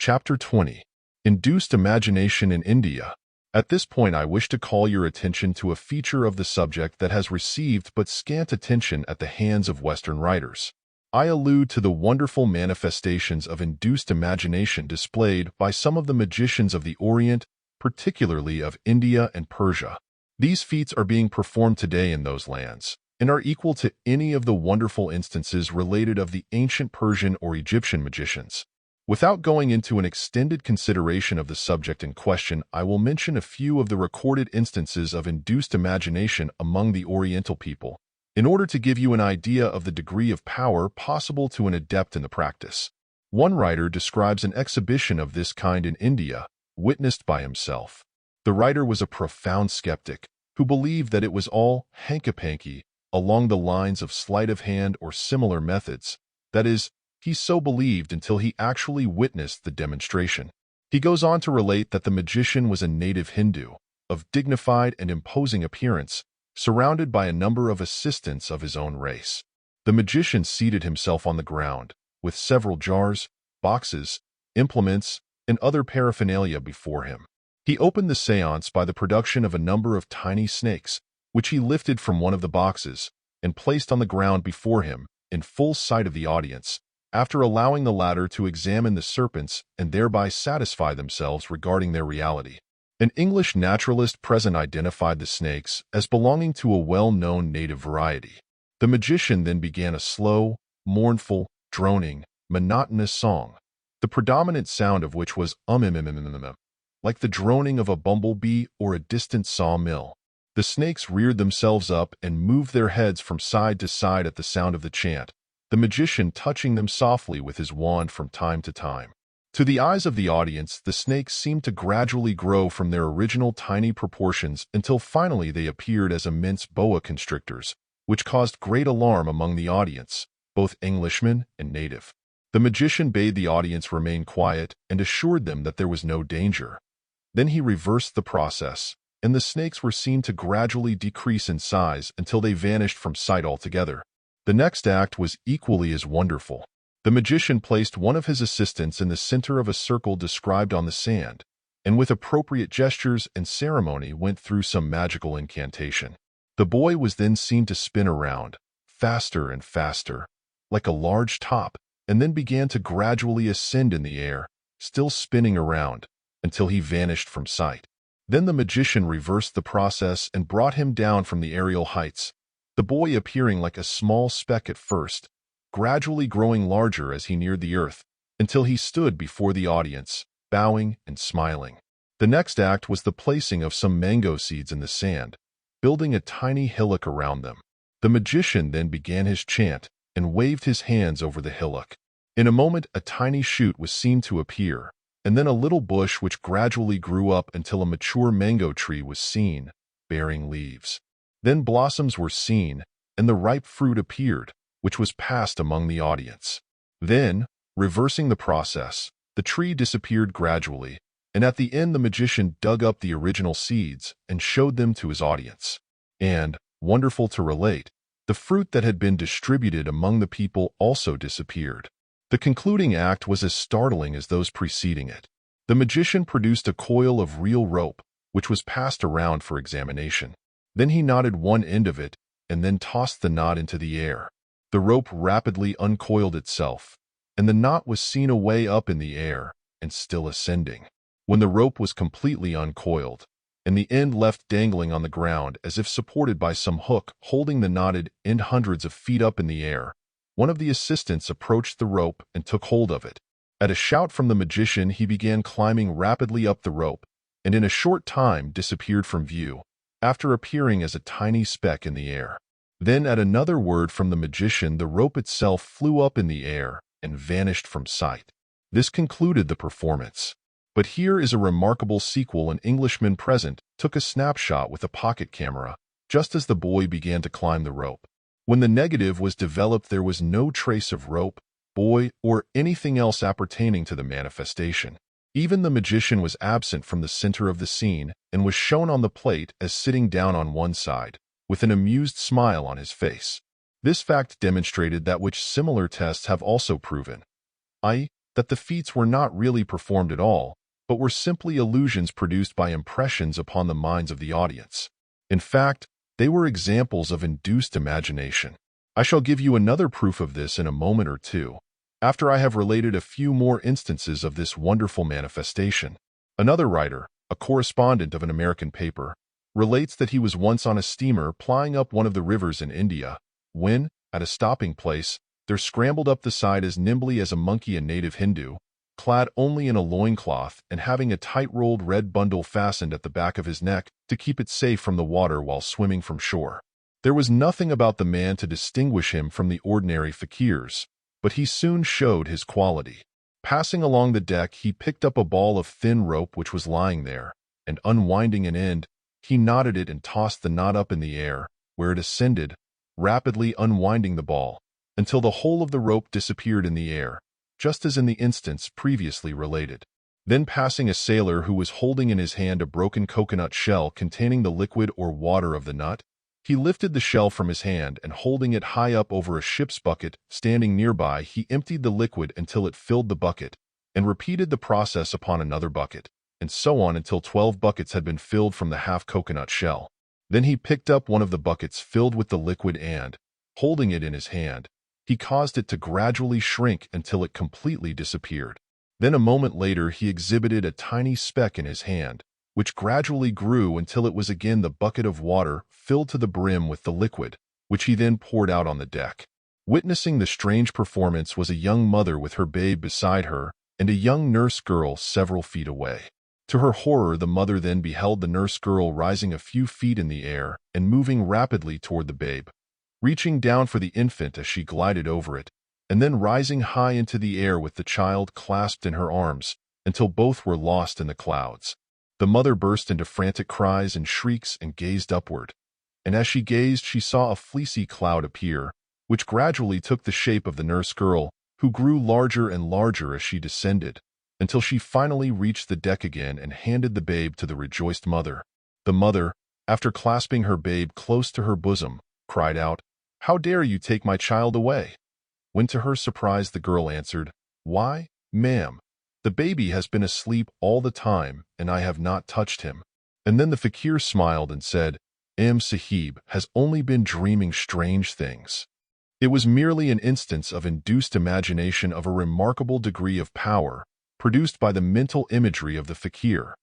Chapter 20. Induced Imagination in India. At this point, I wish to call your attention to a feature of the subject that has received but scant attention at the hands of Western writers. I allude to the wonderful manifestations of induced imagination displayed by some of the magicians of the Orient, particularly of India and Persia. These feats are being performed today in those lands, and are equal to any of the wonderful instances related of the ancient Persian or Egyptian magicians. Without going into an extended consideration of the subject in question, I will mention a few of the recorded instances of induced imagination among the Oriental people, in order to give you an idea of the degree of power possible to an adept in the practice. One writer describes an exhibition of this kind in India, witnessed by himself. The writer was a profound skeptic, who believed that it was all hanky-panky, along the lines of sleight of hand or similar methods. That is, he so believed until he actually witnessed the demonstration. He goes on to relate that the magician was a native Hindu, of dignified and imposing appearance, surrounded by a number of assistants of his own race. The magician seated himself on the ground, with several jars, boxes, implements, and other paraphernalia before him. He opened the seance by the production of a number of tiny snakes, which he lifted from one of the boxes and placed on the ground before him, in full sight of the audience, after allowing the latter to examine the serpents and thereby satisfy themselves regarding their reality. An English naturalist present identified the snakes as belonging to a well-known native variety. The magician then began a slow, mournful, droning, monotonous song, the predominant sound of which was like the droning of a bumblebee or a distant sawmill. The snakes reared themselves up and moved their heads from side to side at the sound of the chant, the magician touching them softly with his wand from time to time. To the eyes of the audience, the snakes seemed to gradually grow from their original tiny proportions until finally they appeared as immense boa constrictors, which caused great alarm among the audience, both Englishmen and native. The magician bade the audience remain quiet and assured them that there was no danger. Then he reversed the process, and the snakes were seen to gradually decrease in size until they vanished from sight altogether. The next act was equally as wonderful. The magician placed one of his assistants in the center of a circle described on the sand, and with appropriate gestures and ceremony went through some magical incantation. The boy was then seen to spin around, faster and faster, like a large top, and then began to gradually ascend in the air, still spinning around, until he vanished from sight. Then the magician reversed the process and brought him down from the aerial heights, the boy appearing like a small speck at first, gradually growing larger as he neared the earth, until he stood before the audience, bowing and smiling. The next act was the placing of some mango seeds in the sand, building a tiny hillock around them. The magician then began his chant and waved his hands over the hillock. In a moment, a tiny shoot was seen to appear, and then a little bush which gradually grew up until a mature mango tree was seen, bearing leaves. Then blossoms were seen, and the ripe fruit appeared, which was passed among the audience. Then, reversing the process, the tree disappeared gradually, and at the end the magician dug up the original seeds and showed them to his audience. And, wonderful to relate, the fruit that had been distributed among the people also disappeared. The concluding act was as startling as those preceding it. The magician produced a coil of real rope, which was passed around for examination. Then he knotted one end of it, and then tossed the knot into the air. The rope rapidly uncoiled itself, and the knot was seen away up in the air, and still ascending. When the rope was completely uncoiled, and the end left dangling on the ground as if supported by some hook holding the knotted end hundreds of feet up in the air, one of the assistants approached the rope and took hold of it. At a shout from the magician, he began climbing rapidly up the rope, and in a short time disappeared from view, after appearing as a tiny speck in the air. Then at another word from the magician, the rope itself flew up in the air and vanished from sight. This concluded the performance. But here is a remarkable sequel. An Englishman present took a snapshot with a pocket camera, just as the boy began to climb the rope. When the negative was developed, there was no trace of rope, boy, or anything else appertaining to the manifestation. Even the magician was absent from the center of the scene and was shown on the plate as sitting down on one side, with an amused smile on his face. This fact demonstrated that which similar tests have also proven, i.e., that the feats were not really performed at all, but were simply illusions produced by impressions upon the minds of the audience. In fact, they were examples of induced imagination. I shall give you another proof of this in a moment or two, after I have related a few more instances of this wonderful manifestation. Another writer, a correspondent of an American paper, relates that he was once on a steamer plying up one of the rivers in India, when, at a stopping place, there scrambled up the side as nimbly as a monkey a native Hindu, clad only in a loincloth and having a tight-rolled red bundle fastened at the back of his neck to keep it safe from the water while swimming from shore. There was nothing about the man to distinguish him from the ordinary fakirs, but he soon showed his quality. Passing along the deck, he picked up a ball of thin rope which was lying there, and unwinding an end, he knotted it and tossed the knot up in the air, where it ascended, rapidly unwinding the ball, until the whole of the rope disappeared in the air, just as in the instance previously related. Then passing a sailor who was holding in his hand a broken coconut shell containing the liquid or water of the nut, he lifted the shell from his hand and holding it high up over a ship's bucket standing nearby, he emptied the liquid until it filled the bucket, and repeated the process upon another bucket, and so on until 12 buckets had been filled from the half-coconut shell. Then he picked up one of the buckets filled with the liquid and, holding it in his hand, he caused it to gradually shrink until it completely disappeared. Then a moment later he exhibited a tiny speck in his hand, which gradually grew until it was again the bucket of water filled to the brim with the liquid, which he then poured out on the deck. Witnessing the strange performance was a young mother with her babe beside her and a young nurse girl several feet away. To her horror, the mother then beheld the nurse girl rising a few feet in the air and moving rapidly toward the babe, reaching down for the infant as she glided over it, and then rising high into the air with the child clasped in her arms until both were lost in the clouds. The mother burst into frantic cries and shrieks and gazed upward, and as she gazed she saw a fleecy cloud appear, which gradually took the shape of the nurse girl, who grew larger and larger as she descended, until she finally reached the deck again and handed the babe to the rejoiced mother. The mother, after clasping her babe close to her bosom, cried out, "How dare you take my child away?" When to her surprise the girl answered, "Why, ma'am, the baby has been asleep all the time and I have not touched him." And then the fakir smiled and said, Sahib has only been dreaming strange things." It was merely an instance of induced imagination of a remarkable degree of power, produced by the mental imagery of the fakir,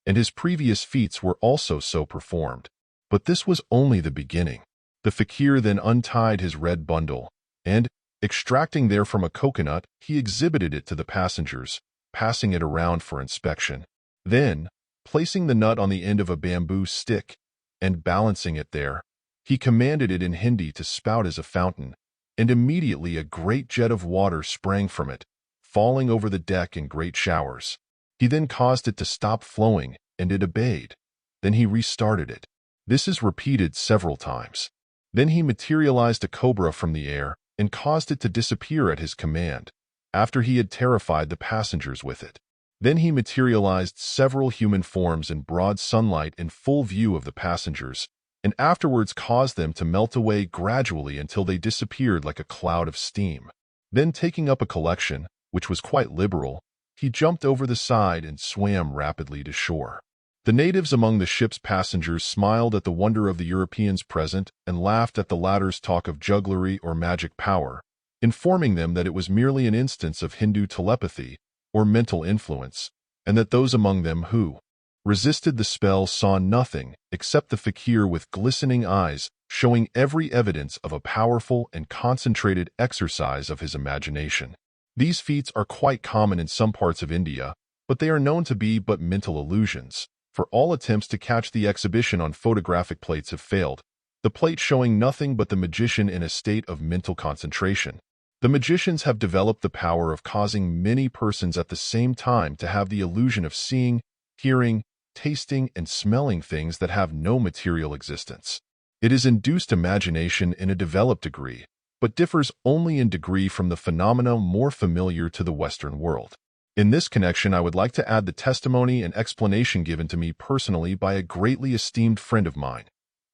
and his previous feats were also so performed. But this was only the beginning. The fakir then untied his red bundle, and, extracting therefrom a coconut, he exhibited it to the passengers, passing it around for inspection. Then, placing the nut on the end of a bamboo stick, and balancing it there, he commanded it in Hindi to spout as a fountain, and immediately a great jet of water sprang from it, falling over the deck in great showers. He then caused it to stop flowing, and it obeyed. Then he restarted it. This is repeated several times. Then he materialized a cobra from the air and caused it to disappear at his command, after he had terrified the passengers with it. Then he materialized several human forms in broad sunlight in full view of the passengers, and afterwards caused them to melt away gradually until they disappeared like a cloud of steam. Then taking up a collection, which was quite liberal, he jumped over the side and swam rapidly to shore. The natives among the ship's passengers smiled at the wonder of the Europeans present and laughed at the latter's talk of jugglery or magic power, informing them that it was merely an instance of Hindu telepathy or mental influence, and that those among them who resisted the spell saw nothing except the fakir with glistening eyes, showing every evidence of a powerful and concentrated exercise of his imagination. These feats are quite common in some parts of India, but they are known to be but mental illusions, for all attempts to catch the exhibition on photographic plates have failed, the plate showing nothing but the magician in a state of mental concentration. The magicians have developed the power of causing many persons at the same time to have the illusion of seeing, hearing, tasting, and smelling things that have no material existence. It is induced imagination in a developed degree, but differs only in degree from the phenomena more familiar to the Western world. In this connection, I would like to add the testimony and explanation given to me personally by a greatly esteemed friend of mine,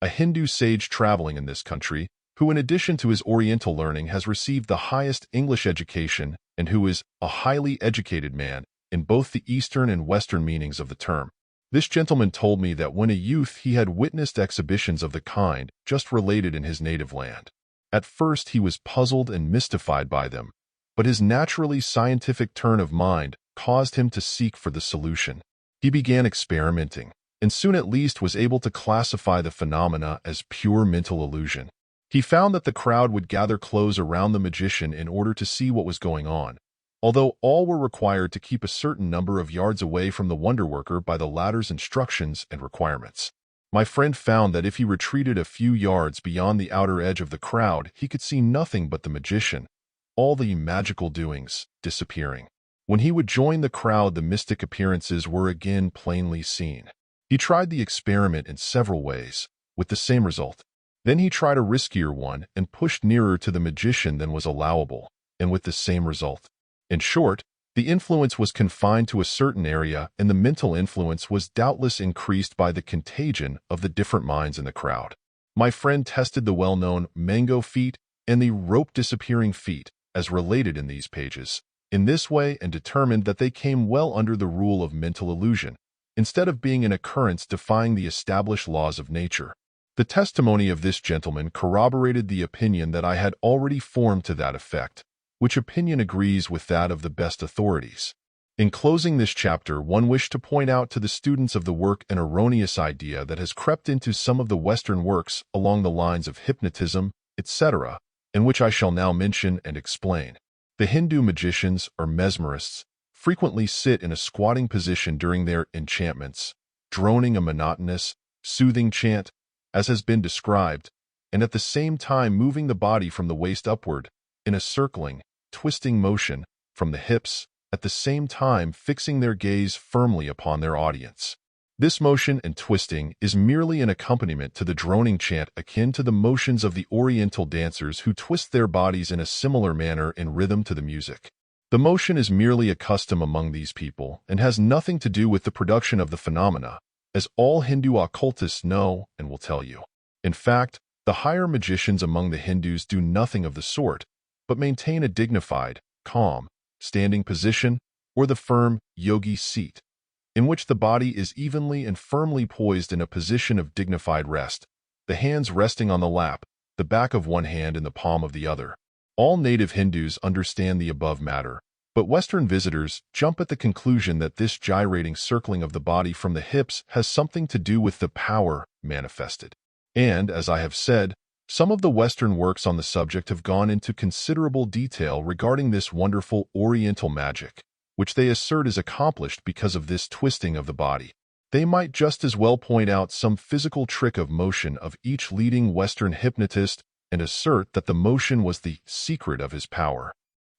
a Hindu sage traveling in this country, who in addition to his Oriental learning has received the highest English education and who is a highly educated man in both the Eastern and Western meanings of the term. This gentleman told me that when a youth he had witnessed exhibitions of the kind just related in his native land. At first he was puzzled and mystified by them, but his naturally scientific turn of mind caused him to seek for the solution. He began experimenting, and soon at least was able to classify the phenomena as pure mental illusion. He found that the crowd would gather close around the magician in order to see what was going on, although all were required to keep a certain number of yards away from the wonderworker by the latter's instructions and requirements. My friend found that if he retreated a few yards beyond the outer edge of the crowd, he could see nothing but the magician, all the magical doings disappearing. When he would join the crowd, the mystic appearances were again plainly seen. He tried the experiment in several ways, with the same result. Then he tried a riskier one and pushed nearer to the magician than was allowable, and with the same result. In short, the influence was confined to a certain area, and the mental influence was doubtless increased by the contagion of the different minds in the crowd. My friend tested the well-known mango feat and the rope disappearing feat, as related in these pages, in this way, and determined that they came well under the rule of mental illusion, instead of being an occurrence defying the established laws of nature. The testimony of this gentleman corroborated the opinion that I had already formed to that effect, which opinion agrees with that of the best authorities. In closing this chapter, one wished to point out to the students of the work an erroneous idea that has crept into some of the Western works along the lines of hypnotism, etc., and which I shall now mention and explain. The Hindu magicians, or mesmerists, frequently sit in a squatting position during their enchantments, droning a monotonous, soothing chant, as has been described, and at the same time moving the body from the waist upward, in a circling, twisting motion, from the hips, at the same time fixing their gaze firmly upon their audience. This motion and twisting is merely an accompaniment to the droning chant, akin to the motions of the Oriental dancers who twist their bodies in a similar manner in rhythm to the music. The motion is merely a custom among these people and has nothing to do with the production of the phenomena, as all Hindu occultists know and will tell you. In fact, the higher magicians among the Hindus do nothing of the sort, but maintain a dignified, calm, standing position, or the firm yogi seat, in which the body is evenly and firmly poised in a position of dignified rest, the hands resting on the lap, the back of one hand in the palm of the other. All native Hindus understand the above matter, but Western visitors jump at the conclusion that this gyrating circling of the body from the hips has something to do with the power manifested. And, as I have said, some of the Western works on the subject have gone into considerable detail regarding this wonderful Oriental magic, which they assert is accomplished because of this twisting of the body. They might just as well point out some physical trick of motion of each leading Western hypnotist and assert that the motion was the secret of his power.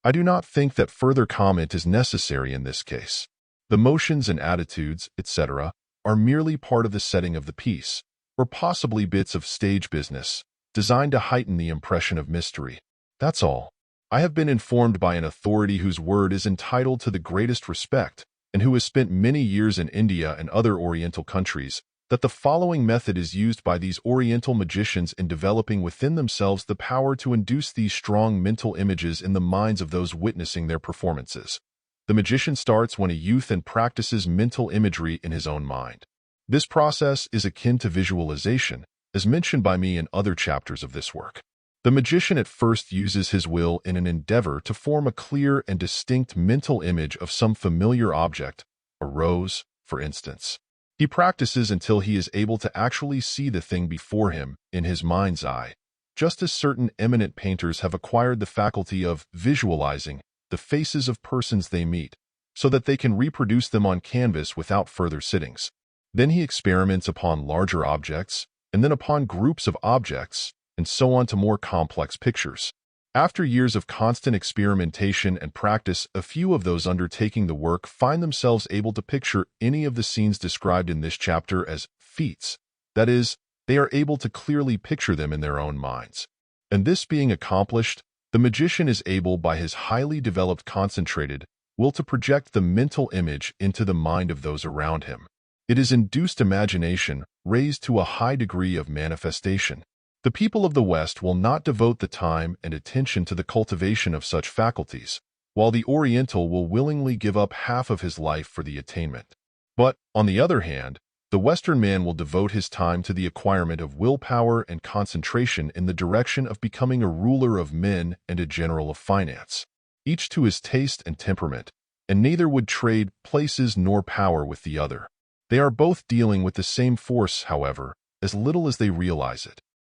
I do not think that further comment is necessary in this case. The motions and attitudes, etc., are merely part of the setting of the piece, or possibly bits of stage business, designed to heighten the impression of mystery. That's all. I have been informed by an authority whose word is entitled to the greatest respect, and who has spent many years in India and other Oriental countries, that the following method is used by these Oriental magicians in developing within themselves the power to induce these strong mental images in the minds of those witnessing their performances. The magician starts when a youth and practices mental imagery in his own mind. This process is akin to visualization, as mentioned by me in other chapters of this work. The magician at first uses his will in an endeavor to form a clear and distinct mental image of some familiar object, a rose, for instance. He practices until he is able to actually see the thing before him in his mind's eye, just as certain eminent painters have acquired the faculty of visualizing the faces of persons they meet, so that they can reproduce them on canvas without further sittings. Then he experiments upon larger objects, and then upon groups of objects, and so on to more complex pictures. After years of constant experimentation and practice, a few of those undertaking the work find themselves able to picture any of the scenes described in this chapter as feats. That is, they are able to clearly picture them in their own minds. And this being accomplished, the magician is able, by his highly developed concentrated will, to project the mental image into the mind of those around him. It is induced imagination raised to a high degree of manifestation. The people of the West will not devote the time and attention to the cultivation of such faculties, while the Oriental will willingly give up half of his life for the attainment. But, on the other hand, the Western man will devote his time to the acquirement of willpower and concentration in the direction of becoming a ruler of men and a general of finance, each to his taste and temperament, and neither would trade places nor power with the other. They are both dealing with the same force, however, as little as they realize it.